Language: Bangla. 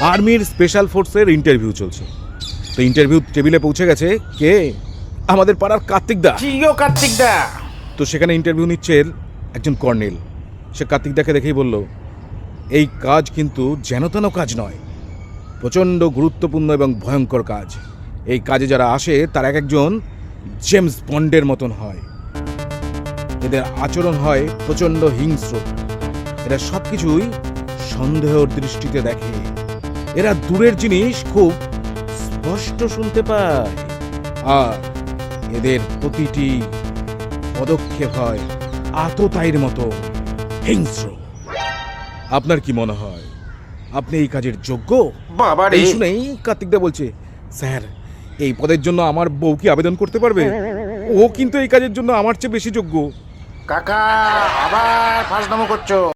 আর্মির স্পেশাল ফোর্সের ইন্টারভিউ চলছে। তো ইন্টারভিউ টেবিলে পৌঁছে গেছে কে? আমাদের পাড়ার কার্তিক দা। জিও কার্তিক দা। তো সেখানে ইন্টারভিউ নিচ্ছে একজন কর্নেল। সে কার্তিক দাকে দেখেই বলল, এই কাজ কিন্তু যেন তেন কাজ নয়, প্রচণ্ড গুরুত্বপূর্ণ এবং ভয়ঙ্কর কাজ। এই কাজে যারা আসে তারা এক একজন জেমস বন্ডের মতন হয়। এদের আচরণ হয় প্রচণ্ড হিংস্র। এরা সব কিছুই সন্দেহের দৃষ্টিতে দেখে। এরা দূরের জিনিস খুব স্পষ্ট শুনতে পায়, আর এদের প্রতিটি পদক্ষেপ হয় আততায়ীর মতো হিংস্র। আপনার কি মনে হয় আপনি এই কাজের যোগ্য? বাবা রে। এই শুনেই কার্তিকদা বলছে, স্যার এই পদের জন্য আমার বউ কি আবেদন করতে পারবে? ও কিন্তু এই কাজের জন্য আমার চেয়ে বেশি যোগ্য। কাকা আবার ফাঁসদামো করছো।